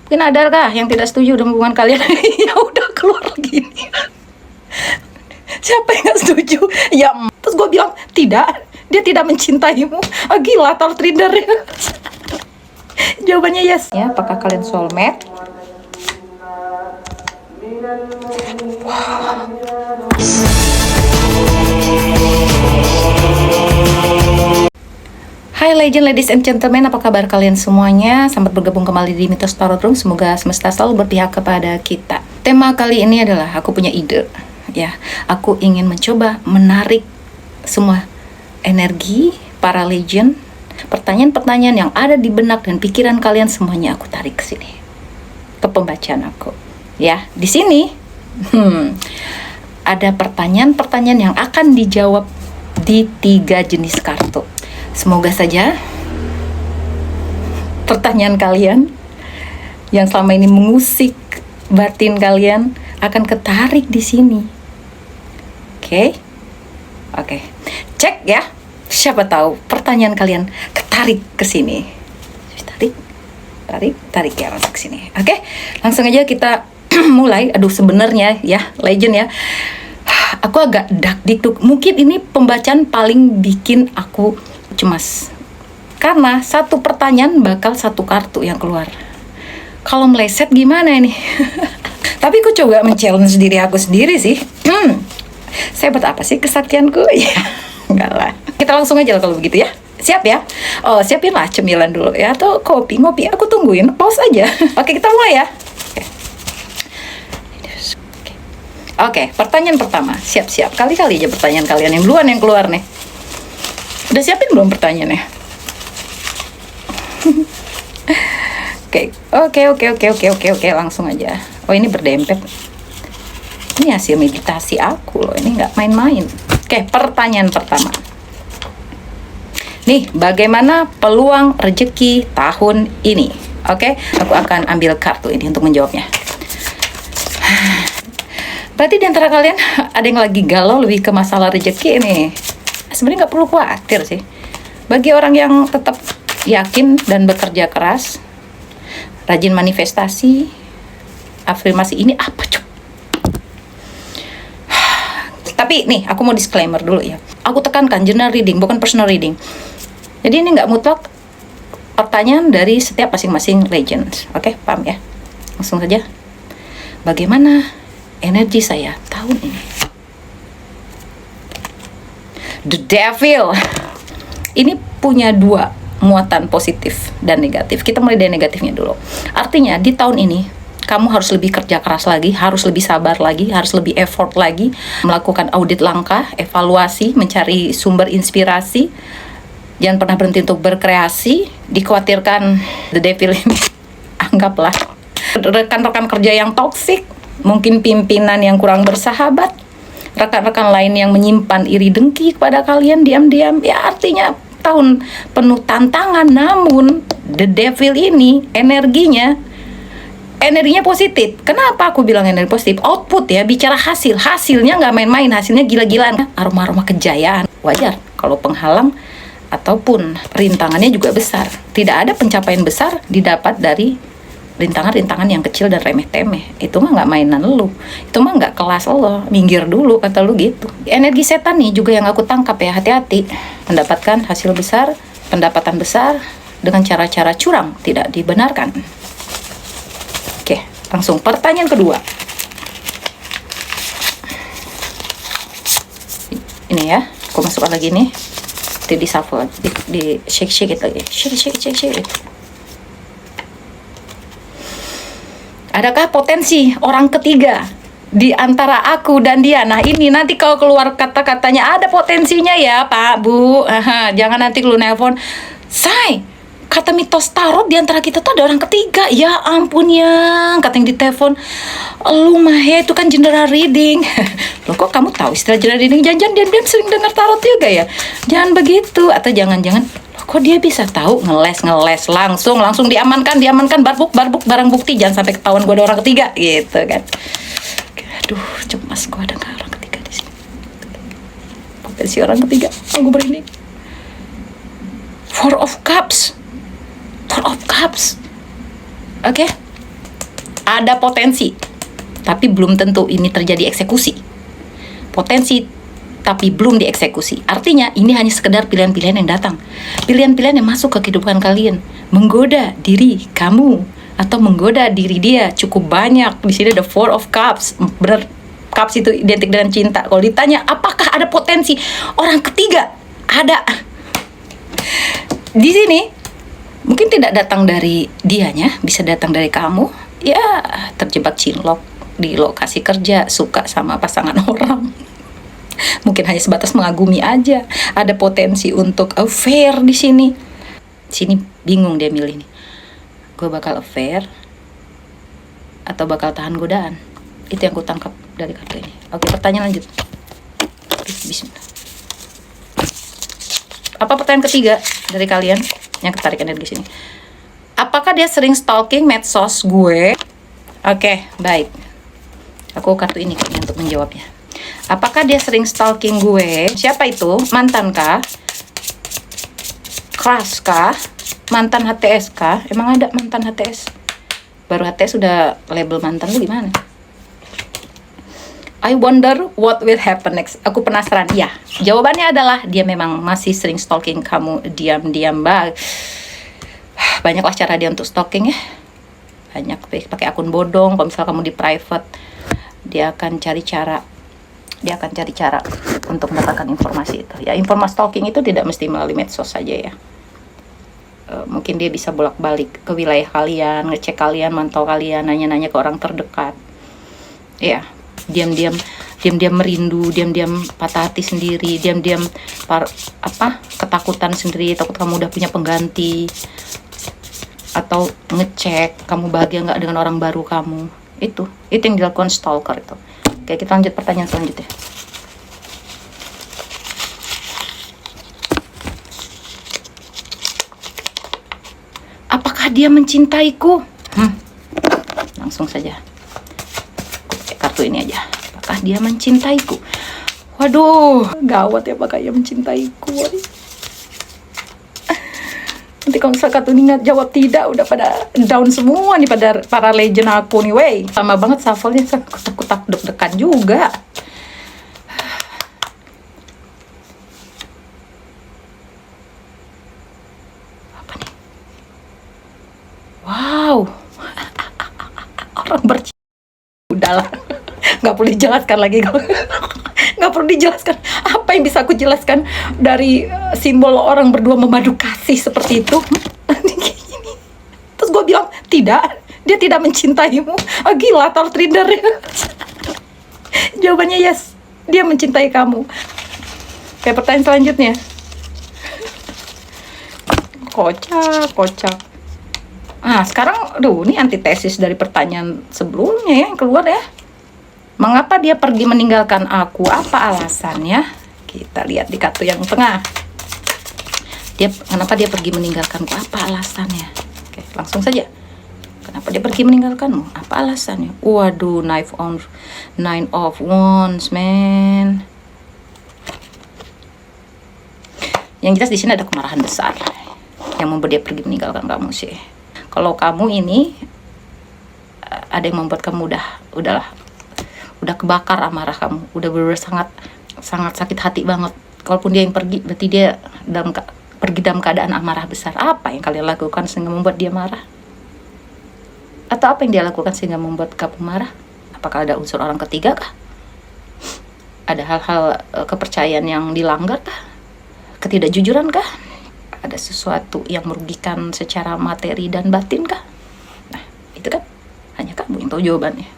Mungkin adakah yang tidak setuju dengan hubungan kalian? Ya udah keluar gini. Siapa yang gak setuju? Ya, terus gue bilang, tidak, dia tidak mencintaimu. Ah, gila, talk reader. Jawabannya yes. Ya, apakah kalian soulmate? Hai legend, ladies and gentlemen, apa kabar kalian semuanya? Selamat bergabung kembali di Mitos Tarot Room. Semoga semesta selalu berpihak kepada kita. Tema kali ini adalah aku punya ide. Ya, aku ingin mencoba menarik semua energi para legend, pertanyaan-pertanyaan yang ada di benak dan pikiran kalian semuanya aku tarik ke sini, ke pembacaan aku. Ya, di sini ada pertanyaan-pertanyaan yang akan dijawab di 3 jenis kartu. Semoga saja pertanyaan kalian yang selama ini mengusik batin kalian akan ketarik di sini. Oke. Cek ya. Siapa tahu pertanyaan kalian ketarik ke sini. Tarik ya masuk ke sini. Oke. Langsung aja kita mulai. Aduh, sebenarnya ya, legend ya. Aku agak dak-dikduk. Mungkin ini pembacaan paling bikin aku cemas, karena satu pertanyaan bakal satu kartu yang keluar. Kalau meleset gimana ini? Tapi aku coba men-challenge diri aku sendiri sih. Saya buat apa sih kesaktianku? Ya, enggak lah. Kita langsung aja lah kalau begitu ya. Siap ya? Oh, siapin lah cemilan dulu ya, atau kopi, ngopi. Aku tungguin, pause aja. Oke, kita mulai ya. Oke, pertanyaan pertama. Siap-siap. Kali-kali aja pertanyaan kalian yang duluan yang keluar nih. Udah siapin belum pertanyaannya? Oke, langsung aja. Oh, ini berdempet. Ini hasil meditasi aku loh, ini nggak main-main. Oke, pertanyaan pertama. Nih, bagaimana peluang rezeki tahun ini? Oke, aku akan ambil kartu ini untuk menjawabnya. Berarti di antara kalian ada yang lagi galau lebih ke masalah rezeki nih. Sebenarnya nggak perlu khawatir sih. Bagi orang yang tetap yakin dan bekerja keras, rajin manifestasi, afirmasi ini apa cuy? Tapi nih, aku mau disclaimer dulu ya. Aku tekankan general reading, bukan personal reading. Jadi ini nggak mutlak pertanyaan dari setiap masing-masing legend. Oke, paham ya? Langsung saja. Bagaimana energi saya tahun ini? The Devil. Ini punya 2 muatan positif dan negatif. Kita mulai dari negatifnya dulu. Artinya di tahun ini kamu harus lebih kerja keras lagi, harus lebih sabar lagi, harus lebih effort lagi, melakukan audit langkah, evaluasi, mencari sumber inspirasi. Jangan pernah berhenti untuk berkreasi. Dikhawatirkan The Devil ini anggaplah rekan-rekan kerja yang toksik, mungkin pimpinan yang kurang bersahabat, rekan-rekan lain yang menyimpan iri dengki kepada kalian diam-diam. Ya, artinya tahun penuh tantangan. Namun The Devil ini energinya positif. Kenapa aku bilang energi positif? Output ya, bicara hasilnya nggak main-main, hasilnya gila-gilaan. Aroma-aroma kejayaan. Wajar kalau penghalang ataupun rintangannya juga besar. Tidak ada pencapaian besar didapat dari rintangan-rintangan yang kecil dan remeh-temeh. Itu mah nggak mainan lu, itu mah nggak kelas lo, minggir dulu kata lu gitu. Energi setan nih juga yang aku tangkap ya, hati-hati. Mendapatkan hasil besar, pendapatan besar dengan cara-cara curang tidak dibenarkan. Oke, langsung pertanyaan kedua. Ini ya, aku masukkan lagi nih. Di shuffle, di shake it lagi, shake it. Adakah potensi orang ketiga di antara aku dan dia? Nah, ini nanti kalau keluar kata-katanya ada potensinya ya Pak, Bu. Jangan nanti lu nelpon, Say, kata Mitos Tarot di antara kita tuh ada orang ketiga. Ya ampun yang kata yang ditelepon, lu mah ya itu kan general reading. Loh, kok kamu tahu istilah general reading? Jangan-jangan diam-diam sering dengar tarot juga ya? Jangan begitu. Atau jangan-jangan, kok dia bisa tahu? Ngeles langsung diamankan barbuk barang bukti, jangan sampai ketahuan gue ada orang ketiga gitu kan. Aduh, cemas gue ada orang ketiga di sini. Potensi orang ketiga, aku berinding. Four of Cups. Oke. Ada potensi, tapi belum tentu ini terjadi eksekusi. Potensi, tapi belum dieksekusi. Artinya ini hanya sekedar pilihan-pilihan yang datang. Pilihan-pilihan yang masuk ke kehidupan kalian. Menggoda diri kamu atau menggoda diri dia cukup banyak. Di sini ada Four of Cups. Benar, Cups itu identik dengan cinta. Kalau ditanya apakah ada potensi orang ketiga? Ada. Di sini mungkin tidak datang dari dianya, bisa datang dari kamu. Ya, terjebak cinlok di lokasi kerja, suka sama pasangan orang. Mungkin hanya sebatas mengagumi aja. Ada potensi untuk affair di sini. Sini bingung dia milih nih. Gue bakal affair atau bakal tahan godaan. Itu yang gue tangkap dari kartu ini. Oke, pertanyaan lanjut. Bismillah. Apa pertanyaan ketiga dari kalian yang ketarik energi sini? Apakah dia sering stalking medsos gue? Oke, baik. Aku kartu ini untuk menjawabnya. Apakah dia sering stalking gue? Siapa itu? Mantan kah? Crush kah? Mantan HTS kah? Emang ada mantan HTS? Baru HTS udah label mantan tuh gimana? I wonder what will happen next. Aku penasaran. Ya, jawabannya adalah dia memang masih sering stalking kamu diam-diam, Mbak. Banyaklah cara dia untuk stalking ya. Banyak pakai akun bodong. Kalau misal kamu di private, dia akan cari cara untuk mendapatkan informasi itu. Ya, informasi stalking itu tidak mesti melalui medsos saja ya. Mungkin dia bisa bolak-balik ke wilayah kalian, ngecek kalian, mantau kalian, nanya-nanya ke orang terdekat. Ya, diam-diam merindu, diam-diam patah hati sendiri, diam-diam ketakutan sendiri, takut kamu udah punya pengganti, atau ngecek kamu bahagia nggak dengan orang baru kamu. Itu yang dilakukan stalker itu. Oke, kita lanjut pertanyaan selanjutnya. Apakah dia mencintaiku? Langsung saja. Kartu ini aja. Apakah dia mencintaiku? Waduh, gawat ya, apakah dia mencintaiku? Nanti kalau misalkan kartu ini jawab tidak, udah pada down semua nih pada para legend aku nih, wey. Lama banget shuffle-nya, kutak-kutak deg-degan juga. Apa nih? Wow. Orang bercinta. Udahlah. Nggak perlu dijelaskan lagi. Nggak perlu dijelaskan. Apa yang bisa aku jelaskan dari simbol orang berdua memadu kasih seperti itu? Terus gue bilang tidak, dia tidak mencintaimu. Gila, tarot reader. Jawabannya yes, dia mencintai kamu. Oke, pertanyaan selanjutnya. Kocak. Sekarang ini antitesis dari pertanyaan sebelumnya ya, yang keluar ya. Mengapa dia pergi meninggalkan aku? Apa alasannya? Kita lihat di kartu yang tengah. Kenapa dia pergi meninggalkanku? Apa alasannya? Oke, langsung saja. Kenapa dia pergi meninggalkanmu? Apa alasannya? Waduh, Nine of Wands, man. Yang jelas di sini ada kemarahan besar yang membuat dia pergi meninggalkan kamu sih. Kalau kamu ini ada yang membuat kamu udah kebakar amarah kamu, udah benar-benar sangat sakit hati banget. Kalaupun dia yang pergi, berarti dia pergi dalam keadaan amarah besar. Apa yang kalian lakukan sehingga membuat dia marah? Atau apa yang dia lakukan sehingga membuat kamu marah? Apakah ada unsur orang ketiga kah? Ada hal-hal kepercayaan yang dilanggar kah? Ketidakjujuran kah? Ada sesuatu yang merugikan secara materi dan batin kah? Nah, itu kan hanya kamu yang tahu jawabannya.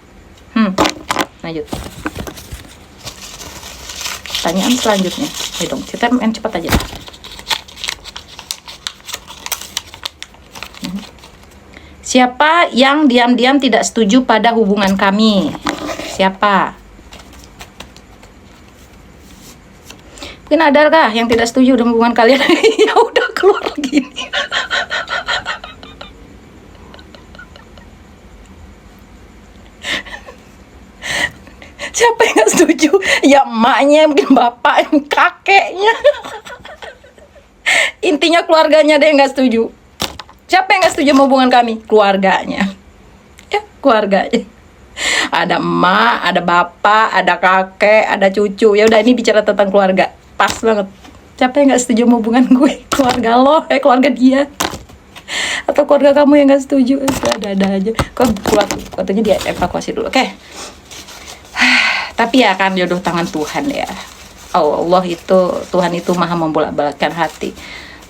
Lanjut. Pertanyaan selanjutnya. Ayo dong, kita main cepat aja. Siapa yang diam-diam tidak setuju pada hubungan kami? Siapa? Mungkin ada kah yang tidak setuju dengan hubungan kalian? Ya udah, keluar gini. Siapa yang gak setuju? Ya emaknya, mungkin bapak, kakeknya. Intinya keluarganya ada yang gak setuju. Siapa yang gak setuju sama hubungan kami? Keluarganya. Ya, keluarganya. Ada emak, ada bapak, ada kakek, ada cucu. Ya udah, ini bicara tentang keluarga. Pas banget. Siapa yang nggak setuju sama hubungan gue? Keluarga lo, keluarga dia. Atau keluarga kamu yang nggak setuju? Ada aja. Katanya dia evakuasi dulu. Oke. Tapi ya kan jodoh tangan Tuhan ya. Oh, Tuhan itu maha membolak-balikkan hati.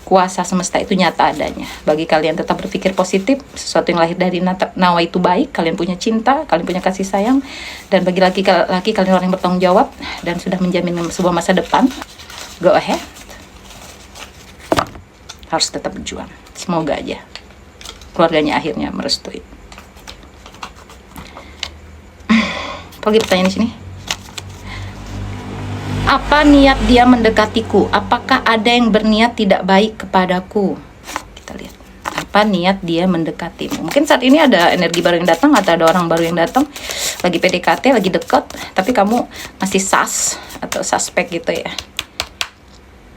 Kuasa semesta itu nyata adanya. Bagi kalian tetap berpikir positif, sesuatu yang lahir dari nawa itu baik, kalian punya cinta, kalian punya kasih sayang, dan bagi laki-laki kalian orang yang bertanggung jawab dan sudah menjamin sebuah masa depan. Go ahead. Harus tetap berjuang. Semoga aja keluarganya akhirnya merestui. Apalagi pertanyaan di sini? Apa niat dia mendekatiku? Apakah ada yang berniat tidak baik kepadaku? Kita lihat. Apa niat dia mendekatimu? Mungkin saat ini ada energi baru yang datang, atau ada orang baru yang datang, lagi PDKT, lagi deket, tapi kamu masih atau suspek gitu ya.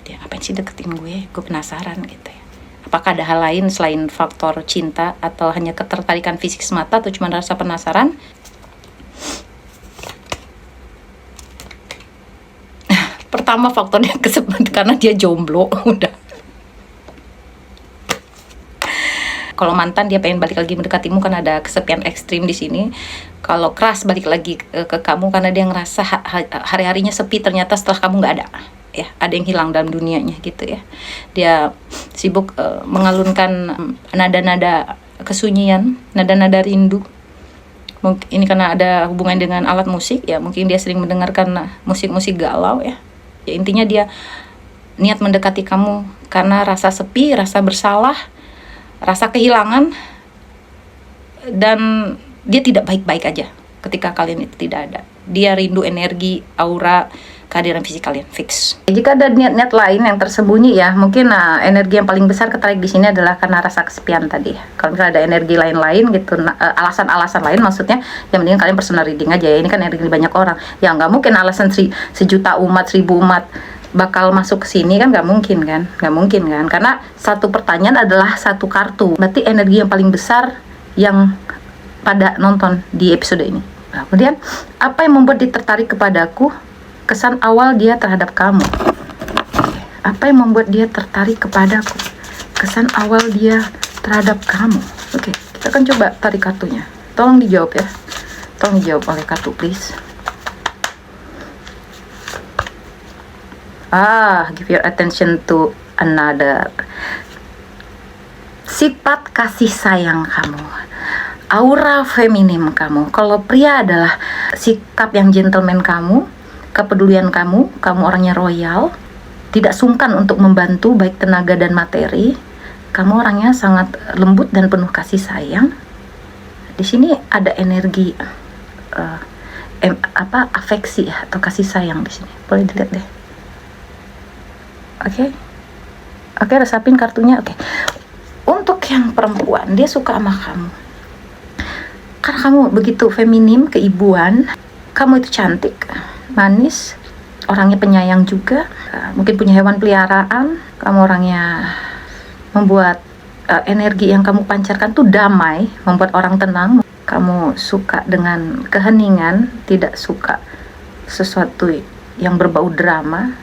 Dia ngapain sih deketin gue? Gue penasaran gitu ya. Apakah ada hal lain selain faktor cinta, atau hanya ketertarikan fisik semata, atau cuma rasa penasaran? Pertama, faktornya karena dia jomblo. Udah. Kalau mantan dia pengen balik lagi mendekatimu karena ada kesepian ekstrim di sini. Kalau keras balik lagi ke kamu karena dia ngerasa hari-harinya sepi, ternyata setelah kamu nggak ada. Ya, ada yang hilang dalam dunianya gitu ya. Dia sibuk mengalunkan nada-nada kesunyian, nada-nada rindu. Mungkin ini karena ada hubungan dengan alat musik ya. Mungkin dia sering mendengarkan musik-musik galau ya. Ya intinya dia niat mendekati kamu karena rasa sepi, rasa bersalah, rasa kehilangan, dan dia tidak baik-baik aja ketika kalian itu tidak ada. Dia rindu energi, aura, kehadiran fisik kalian, fix. Jika ada niat-niat lain yang tersembunyi ya, mungkin energi yang paling besar ketarik di sini adalah karena rasa kesepian tadi. Kalau misalnya ada energi lain-lain gitu, alasan-alasan lain maksudnya, yang mending kalian personal reading aja ya. Ini kan energi banyak orang. Ya nggak mungkin alasan sejuta umat, 1000 umat bakal masuk ke sini kan, nggak mungkin kan, karena satu pertanyaan adalah satu kartu. Berarti energi yang paling besar yang pada nonton di episode ini. Nah, kemudian apa yang membuat dia tertarik kepadaku? Kesan awal dia terhadap kamu. Apa yang membuat dia tertarik kepadaku? Kesan awal dia terhadap kamu. Oke, kita akan coba tarik kartunya. Tolong dijawab ya. Tolong dijawab oleh kartu please. Give your attention to another. Sifat kasih sayang kamu, aura feminim kamu. Kalau pria adalah sikap yang gentleman kamu, kepedulian kamu orangnya royal, tidak sungkan untuk membantu baik tenaga dan materi. Kamu orangnya sangat lembut dan penuh kasih sayang. Di sini ada energi afeksi ya, atau kasih sayang di sini. Boleh dilihat deh. Oke, resapin kartunya. Oke. Untuk yang perempuan, dia suka sama kamu karena kamu begitu feminim, keibuan. Kamu itu cantik, manis, orangnya penyayang juga, mungkin punya hewan peliharaan. Kamu orangnya membuat energi yang kamu pancarkan tuh damai, membuat orang tenang. Kamu suka dengan keheningan, tidak suka sesuatu yang berbau drama,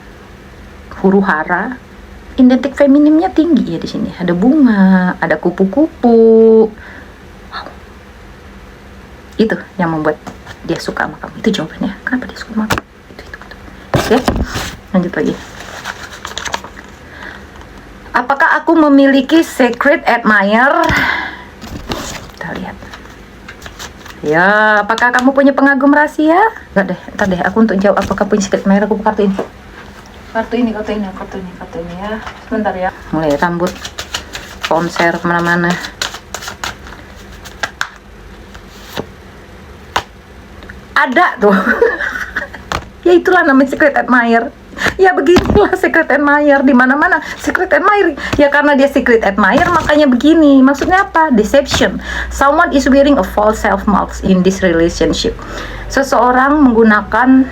huru-hara. Identik feminimnya tinggi ya di sini. Ada bunga, ada kupu-kupu. Wow. Itu yang membuat dia suka sama kamu. Itu jawabannya. Kenapa dia suka sama kamu? Itu. Oke, lanjut lagi. Apakah aku memiliki secret admirer? Kita lihat. Ya, apakah kamu punya pengagum rahasia? Enggak deh, ntar deh. Aku untuk jawab apakah punya secret admirer, aku buka kartu ini. Kartu ini ya. Sebentar ya. Mulai rambut, konser kemana-mana. Ada tuh. Ya itulah namanya secret admirer. Ya beginilah secret admirer di mana-mana. Secret admirer. Ya karena dia secret admirer makanya begini. Maksudnya apa? Deception. Someone is wearing a false self-mask in this relationship. Seseorang menggunakan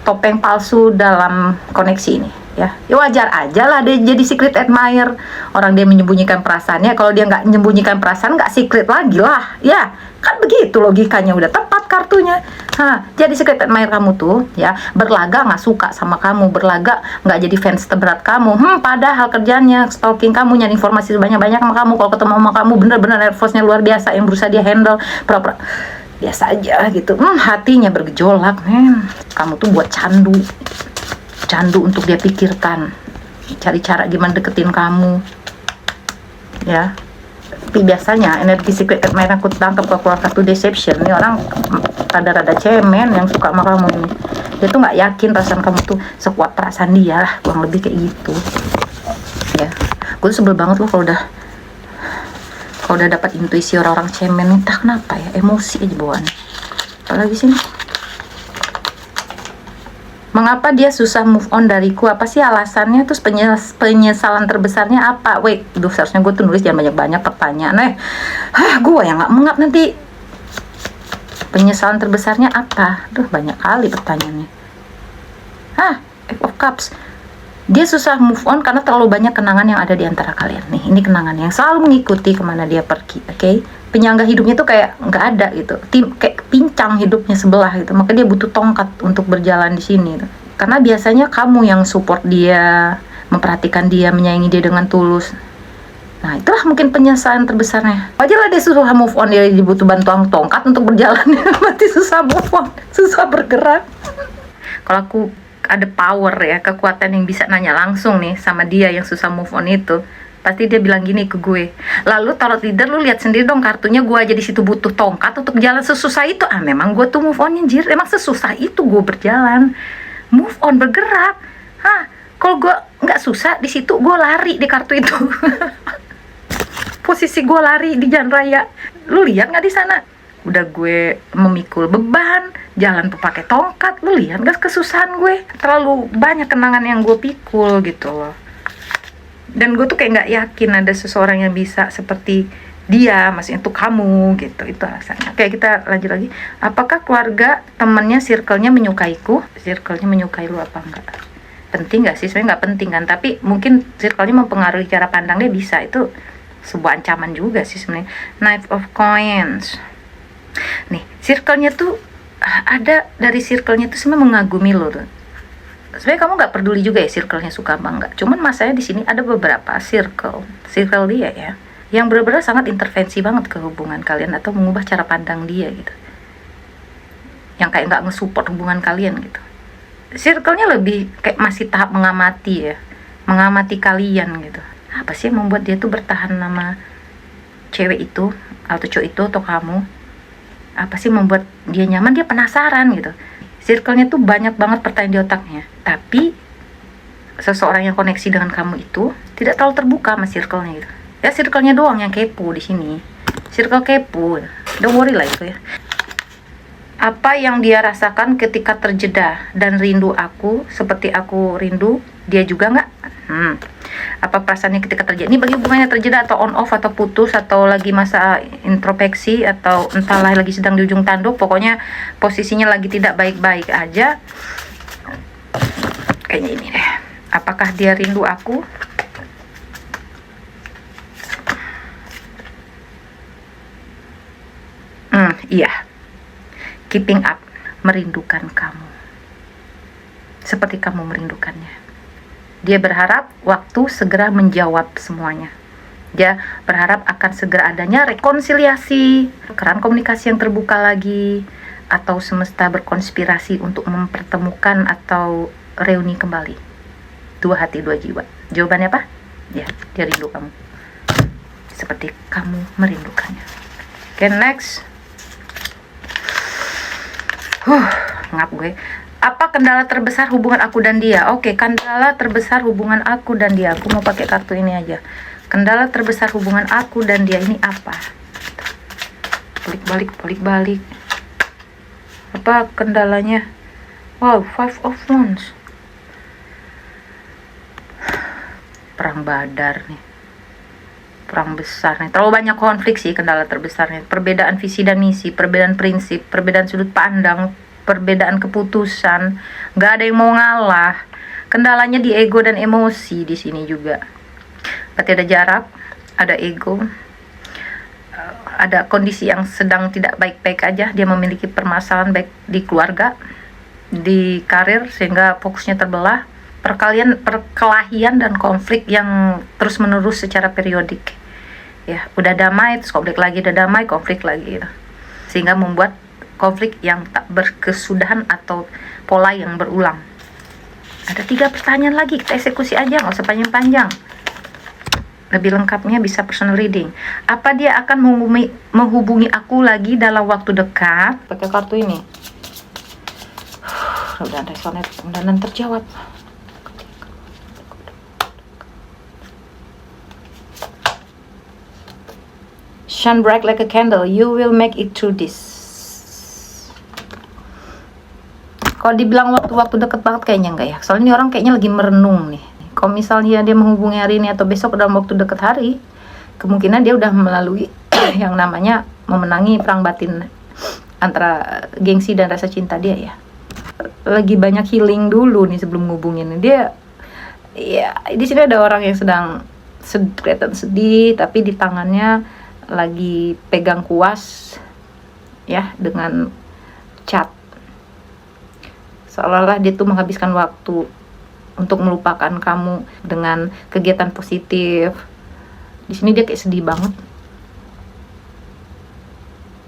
topeng palsu dalam koneksi ini. ya wajar aja lah dia jadi secret admirer. Orang dia menyembunyikan perasaannya, kalau dia nggak menyembunyikan perasaan nggak secret lagi lah, ya kan begitu logikanya, udah tepat kartunya. Jadi secret admirer kamu tuh ya berlaga nggak suka sama kamu, berlaga nggak jadi fans terberat kamu, padahal kerjanya stalking kamu, nyari informasi sebanyak-banyak sama kamu. Kalau ketemu sama kamu bener-bener nervousnya luar biasa, yang berusaha dia handle pura-pura biasa aja gitu. Hatinya bergejolak, men. Kamu tuh buat candu untuk dia pikirkan, cari cara gimana deketin kamu, ya. Tapi biasanya energi secret admirer aku tangkap kalau keluar kartu deception, ini orang rada-rada cemen yang suka sama kamu ini. Dia tuh nggak yakin perasaan kamu tuh sekuat perasaan dia lah, kurang lebih kayak gitu, ya. Gue tuh sebel banget loh kalau udah dapat intuisi orang-orang cemen, entah kenapa ya, emosi aja bawaan. Apalagi sini, mengapa dia susah move on dariku? Apa sih alasannya? Terus penyesalan terbesarnya apa? Wait, seharusnya gue tuh nulis jangan banyak-banyak pertanyaan. Gue yang nggak mengap nanti. Penyesalan terbesarnya apa? Banyak kali pertanyaannya. Eight of Cups. Dia susah move on karena terlalu banyak kenangan yang ada di antara kalian. Nih, ini kenangan yang selalu mengikuti kemana dia pergi, oke? Penyangga hidupnya tuh kayak nggak ada gitu, kayak pincang hidupnya sebelah gitu. Maka dia butuh tongkat untuk berjalan di sini gitu. Karena biasanya kamu yang support dia, memperhatikan dia, menyayangi dia dengan tulus. Nah, itulah mungkin penyesalan terbesarnya. Wajarlah dia susah move on, dia butuh bantuan tongkat untuk berjalan. Berarti susah move on, susah bergerak. Kalau aku ada power ya, kekuatan yang bisa nanya langsung nih sama dia yang susah move on itu, pasti dia bilang gini ke gue, lalu tarot leader lu lihat sendiri dong kartunya, gue aja di situ butuh tongkat untuk jalan sesusah itu. Memang gue tuh move on anjir, emang sesusah itu gue berjalan, move on, bergerak. Kalau gue nggak susah di situ, gue lari di kartu itu. Posisi gue lari di jalan raya, lu lihat nggak di sana? Udah gue memikul beban, jalan pakai tongkat, lu lihat gak kesusahan gue? Terlalu banyak kenangan yang gue pikul gitu loh. Dan gue tuh kayak gak yakin ada seseorang yang bisa seperti dia, maksudnya untuk kamu gitu. Itu alasannya. Oke, kita lanjut lagi. Apakah keluarga, temennya, circle-nya menyukaiku? Circle-nya menyukai lu apa enggak? Penting gak sih? Sebenarnya gak penting kan, tapi mungkin circle-nya mempengaruhi cara pandang dia, bisa. Itu sebuah ancaman juga sih sebenarnya. Knight of Coins. Nih, circle-nya tuh ada, dari circle-nya tuh sebenarnya mengagumi lo tuh. Sebenarnya kamu nggak peduli juga ya circle-nya suka apa enggak. Cuman masalahnya di sini ada beberapa circle dia ya, yang benar-benar sangat intervensi banget ke hubungan kalian atau mengubah cara pandang dia gitu. Yang kayak nggak nge-support hubungan kalian gitu. Circle-nya lebih kayak masih tahap mengamati ya, mengamati kalian gitu. Apa sih yang membuat dia tuh bertahan sama cewek itu atau cowok itu atau kamu? Apa sih membuat dia nyaman? Dia penasaran gitu. Circle-nya tuh banyak banget pertanyaan di otaknya. Tapi seseorang yang koneksi dengan kamu itu tidak terlalu terbuka sama circle-nya gitu. Ya circle-nya doang yang kepo di sini. Circle kepo. Don't worry lah itu ya. Apa yang dia rasakan ketika terjeda dan rindu aku seperti aku rindu dia juga nggak? Apa perasaannya ketika terjadi? Ini bagi hubungannya terjeda atau on off atau putus atau lagi masa introspeksi atau entahlah lagi sedang di ujung tanduk, pokoknya posisinya lagi tidak baik-baik aja. Kayaknya ini deh. Apakah dia rindu aku? Iya. Keeping up, merindukan kamu. Seperti kamu merindukannya. Dia berharap waktu segera menjawab semuanya. Dia berharap akan segera adanya rekonsiliasi, keran komunikasi yang terbuka lagi, atau semesta berkonspirasi untuk mempertemukan atau reuni kembali. Dua hati, dua jiwa. Jawabannya apa? Ya, dia rindu kamu. Seperti kamu merindukannya. Oke, next. Ngap gue. Apa kendala terbesar hubungan aku dan dia? Oke, kendala terbesar hubungan aku dan dia. Aku mau pakai kartu ini aja. Kendala terbesar hubungan aku dan dia ini apa? Balik-balik. Apa kendalanya? Wow, 5 of Wands. Perang Badar nih. Perang besar nih. Terlalu banyak konflik sih kendala terbesarnya. Perbedaan visi dan misi, perbedaan prinsip, perbedaan sudut pandang, perbedaan keputusan. Gak ada yang mau ngalah. Kendalanya di ego dan emosi di sini juga. Berarti ada jarak, ada ego, ada kondisi yang sedang tidak baik-baik aja. Dia memiliki permasalahan baik di keluarga, di karir, sehingga fokusnya terbelah. Perkelahian dan konflik yang terus menerus secara periodik. Ya, udah damai, terus konflik lagi, udah damai, konflik lagi. Sehingga membuat konflik yang tak berkesudahan atau pola yang berulang. Ada 3 pertanyaan lagi, kita eksekusi aja, nggak usah panjang-panjang. Lebih lengkapnya bisa personal reading. Apa dia akan menghubungi aku lagi dalam waktu dekat? Pakai kartu ini. Udah resonate, mudah-mudahan terjawab. Shine bright like a candle, you will make it through this. Kalau dibilang waktu-waktu deket banget kayaknya enggak ya. Soalnya ini orang kayaknya lagi merenung nih. Kalau misalnya dia menghubungi hari ini atau besok dalam waktu deket hari, kemungkinan dia udah melalui yang namanya memenangi perang batin antara gengsi dan rasa cinta dia ya. Lagi banyak healing dulu nih sebelum ngubungin dia. Ya, di sini ada orang yang sedang kelihatan sedih, tapi di tangannya lagi pegang kuas ya dengan cat, seolah-olah dia tuh menghabiskan waktu untuk melupakan kamu dengan kegiatan positif. Di sini dia kayak sedih banget.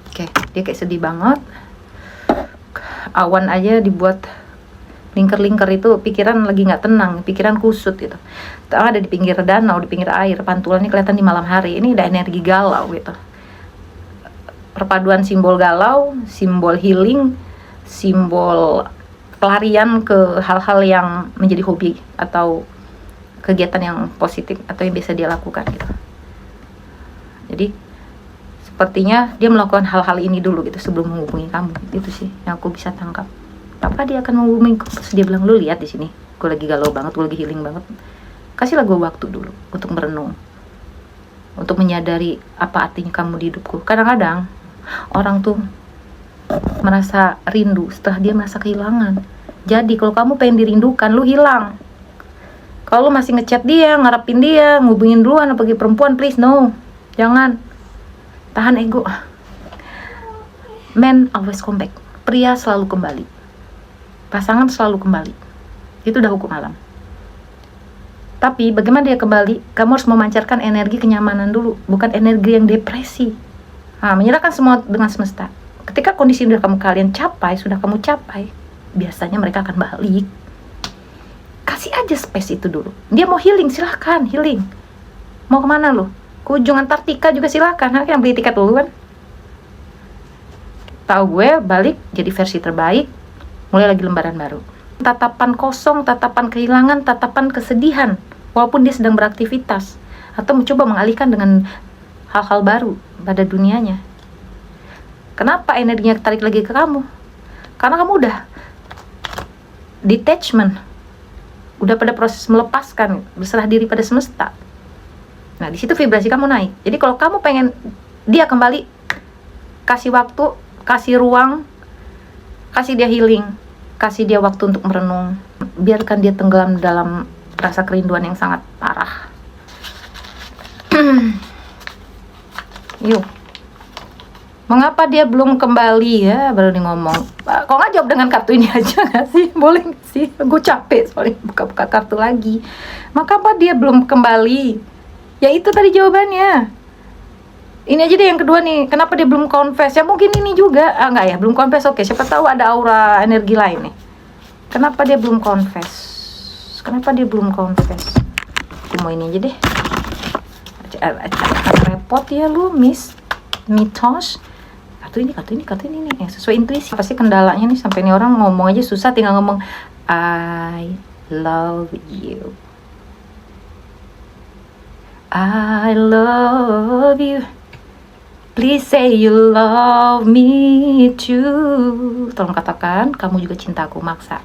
Oke, dia kayak sedih banget. Awan aja dibuat lingkar-lingkar itu, pikiran lagi nggak tenang, pikiran kusut gitu. Ada di pinggir danau, di pinggir air, pantulannya kelihatan di malam hari. Ini ada energi galau gitu. Perpaduan simbol galau, simbol healing, simbol pelarian ke hal-hal yang menjadi hobi atau kegiatan yang positif atau yang bisa dia lakukan gitu. Jadi sepertinya dia melakukan hal-hal ini dulu gitu sebelum menghubungi kamu. Itu sih yang aku bisa tangkap. Apa dia akan menghubungi? Terus dia bilang, lu lihat di sini, gue lagi galau banget, gue lagi healing banget. Kasihlah gue waktu dulu untuk merenung, untuk menyadari apa artinya kamu di hidupku. Kadang-kadang orang tuh merasa rindu setelah dia merasa kehilangan. Jadi kalau kamu pengen dirindukan, lu hilang. Kalau lu masih ngechat dia, ngarepin dia, ngubungin duluan apalagi perempuan, please no, jangan. Tahan ego. Men always come back. Pria selalu kembali. Pasangan selalu kembali. Itu udah hukum alam. Tapi bagaimana dia kembali? Kamu harus memancarkan energi kenyamanan dulu, bukan energi yang depresi. Menyerahkan semua dengan semesta. Ketika kondisi sudah kalian capai, biasanya mereka akan balik. Kasih aja space itu dulu. Dia mau healing, silahkan healing. Mau kemana lu? Ke ujung Antartika juga silahkan. Yang beli tiket dulu kan. Tahu gue balik jadi versi terbaik. Mulai lagi lembaran baru. Tatapan kosong, tatapan kehilangan, tatapan kesedihan. Walaupun dia sedang beraktivitas. Atau mencoba mengalihkan dengan hal-hal baru pada dunianya. Kenapa energinya tarik lagi ke kamu? Karena kamu udah detachment. Udah pada proses melepaskan, berserah diri pada semesta. Nah, di situ vibrasi kamu naik. Jadi kalau kamu pengen dia kembali, kasih waktu, kasih ruang, kasih dia healing, kasih dia waktu untuk merenung. Biarkan dia tenggelam dalam rasa kerinduan yang sangat parah. Yuk. Mengapa dia belum kembali ya? Baru nih ngomong. Kok nggak jawab dengan kartu ini aja nggak sih? Boleh nggak sih? Gue capek soalnya buka-buka kartu lagi. Mengapa dia belum kembali? Ya itu tadi jawabannya. Ini aja deh yang kedua nih. Kenapa dia belum confess? Ya mungkin ini juga. Enggak ya, belum confess. Oke, siapa tahu ada aura energi lain nih. Kenapa dia belum confess? Kenapa dia belum confess? Aku mau ini aja deh. Repot ya lu, mitos. Kartu ini nih. Sesuai intuisi. Pasti kendalanya nih sampai nih orang ngomong aja susah, tinggal ngomong I love you. I love you. Please say you love me too. Tolong katakan kamu juga cinta aku, maksa.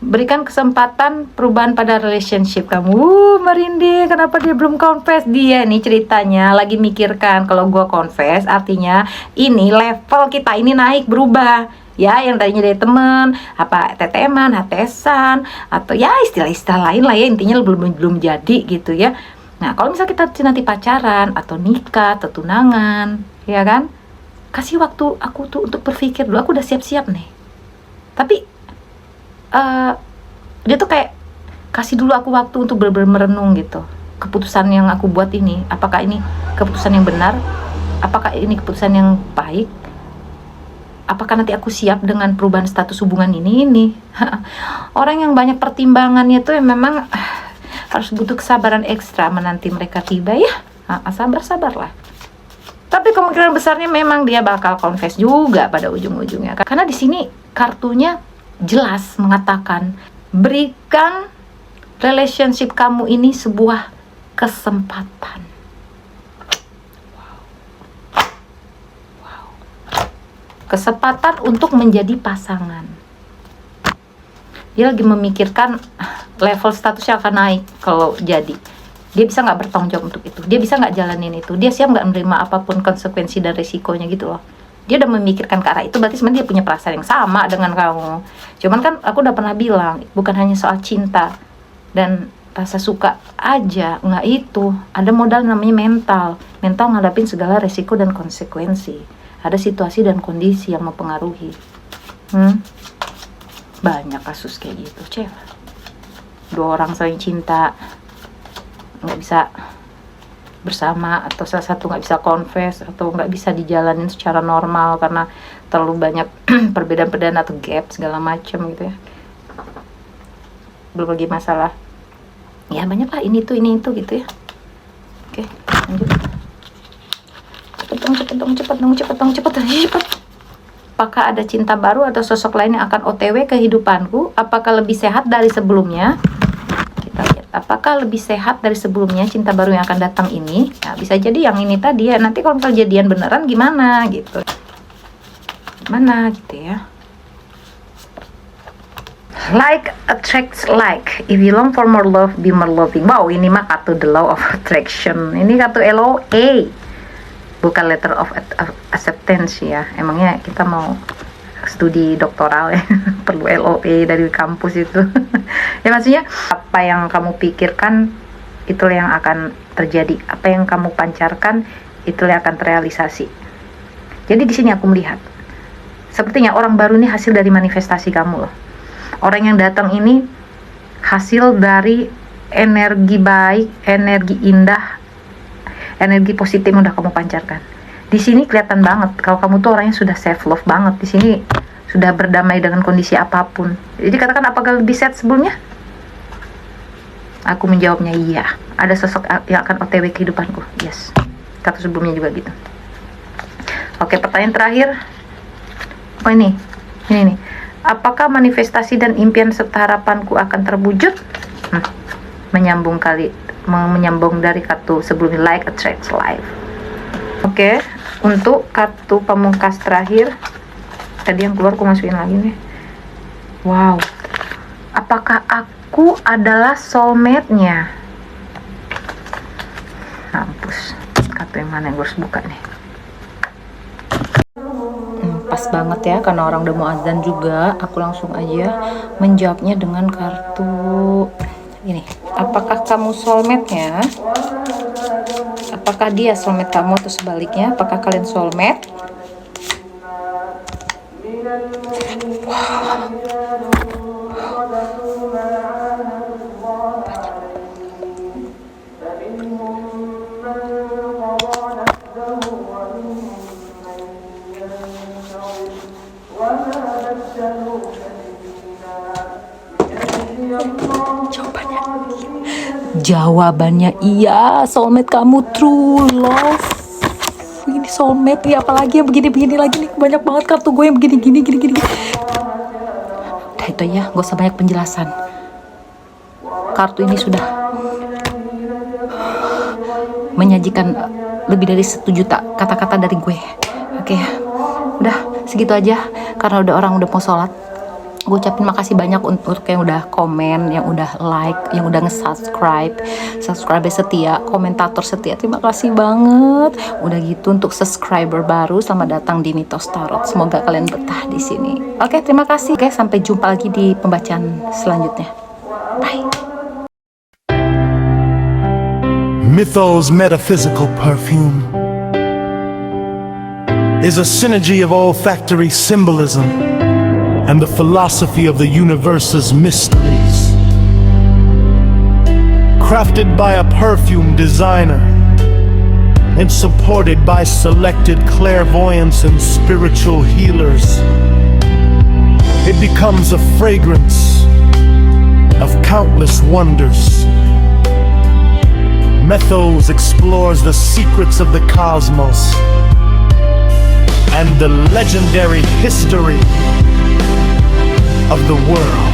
Berikan kesempatan perubahan pada relationship kamu. Merinding, kenapa dia belum confess? Dia nih ceritanya lagi mikirkan kalau gua confess artinya ini level kita ini naik, berubah. ya, yang tadinya dari temen, apa teteman, hatesan, atau ya istilah-istilah lain lah ya, intinya belum jadi gitu ya. Nah kalau misal kita nanti pacaran atau nikah atau tunangan, ya kan, kasih waktu aku tuh untuk berpikir dulu, aku udah siap-siap nih. Tapi dia tuh kayak kasih dulu aku waktu untuk benar-benar merenung gitu, keputusan yang aku buat ini, apakah ini keputusan yang benar, apakah ini keputusan yang baik, apakah nanti aku siap dengan perubahan status hubungan ini. Orang yang banyak pertimbangannya tuh memang harus butuh kesabaran ekstra menanti mereka tiba ya. Sabarlah. Tapi kemungkinan besarnya memang dia bakal confess juga pada ujung-ujungnya, karena di sini kartunya jelas mengatakan berikan relationship kamu ini sebuah kesempatan. Wow. Kesempatan untuk menjadi pasangan. Dia lagi memikirkan level statusnya akan naik kalau jadi. Dia bisa nggak bertanggung jawab untuk itu, dia bisa nggak jalanin itu, dia siap nggak menerima apapun konsekuensi dan resikonya gitu loh. Dia udah memikirkan ke arah itu, berarti sebenarnya dia punya perasaan yang sama dengan kamu. Cuman kan aku udah pernah bilang, bukan hanya soal cinta dan rasa suka aja, nggak itu. Ada modal namanya mental ngadapin segala resiko dan konsekuensi. Ada situasi dan kondisi yang mempengaruhi. Banyak kasus kayak gitu, cewek. 2 orang saling cinta, nggak bisa bersama, atau salah satu nggak bisa confess, atau nggak bisa dijalanin secara normal karena terlalu banyak perbedaan atau gap segala macam gitu ya. Belum lagi masalah ya banyak lah, ini itu gitu ya. Oke, lanjut. Cepet. Apakah ada cinta baru atau sosok lain yang akan OTW kehidupanku? Apakah lebih sehat dari sebelumnya? Kita lihat, apakah lebih sehat dari sebelumnya cinta baru yang akan datang ini? Nah, bisa jadi yang ini tadi ya. Nanti kalau misalnya jadian beneran gimana gitu. Gimana gitu ya. Like attracts like. If you long for more love, be more loving. Wow, ini mah kartu the law of attraction. Ini kartu LOA. Bukan letter of acceptance ya. Emangnya kita mau studi doktoral ya perlu LOA dari kampus itu. Ya maksudnya apa yang kamu pikirkan itulah yang akan terjadi. Apa yang kamu pancarkan itulah yang akan terrealisasi. Jadi di sini aku melihat sepertinya orang baru ini hasil dari manifestasi kamu loh. Orang yang datang ini hasil dari energi baik, energi indah, energi positif yang udah kamu pancarkan. Di sini kelihatan banget kalau kamu tuh orangnya sudah self love banget. Di sini sudah berdamai dengan kondisi apapun. Jadi katakan apakah lebih sehat sebelumnya? Aku menjawabnya iya. Ada sosok yang akan OTW kehidupanku. Yes. Kartu sebelumnya juga gitu. Oke, pertanyaan terakhir. Oh ini nih. Apakah manifestasi dan impian serta harapanku akan terwujud? Menyambung dari kartu sebelumnya, like attracts life. Oke, untuk kartu pamungkas terakhir, tadi yang keluar aku masukin lagi nih. Wow, apakah aku adalah soulmate-nya? Mampus, kartu yang mana yang gue harus buka nih? Pas banget ya, karena orang udah mau azan juga. Aku langsung aja menjawabnya dengan kartu ini. Apakah kamu soulmate-nya? Apakah dia soulmate kamu atau sebaliknya? Apakah kalian soulmate? Wow. Jawabannya iya, soulmate kamu, true love. Ini soulmate ya, apalagi yang begini-begini lagi nih, banyak banget kartu gue yang begini-gini. Udah itu ya, gak usah banyak penjelasan. Kartu ini sudah menyajikan lebih dari 1 juta kata-kata dari gue. Oke, udah segitu aja karena orang udah mau sholat. Gue ucapin makasih banyak untuk yang udah komen, yang udah like, yang udah nge-subscribe, subscriber setia, komentator setia. Terima kasih banget. Udah gitu untuk subscriber baru, selamat datang di Mitos Tarot. Semoga kalian betah di sini. Oke, terima kasih. Oke, sampai jumpa lagi di pembacaan selanjutnya. Bye. Mythos metaphysical perfume is a synergy of olfactory symbolism and the philosophy of the universe's mysteries. Crafted by a perfume designer and supported by selected clairvoyants and spiritual healers, it becomes a fragrance of countless wonders. Mythos explores the secrets of the cosmos and the legendary history of the world.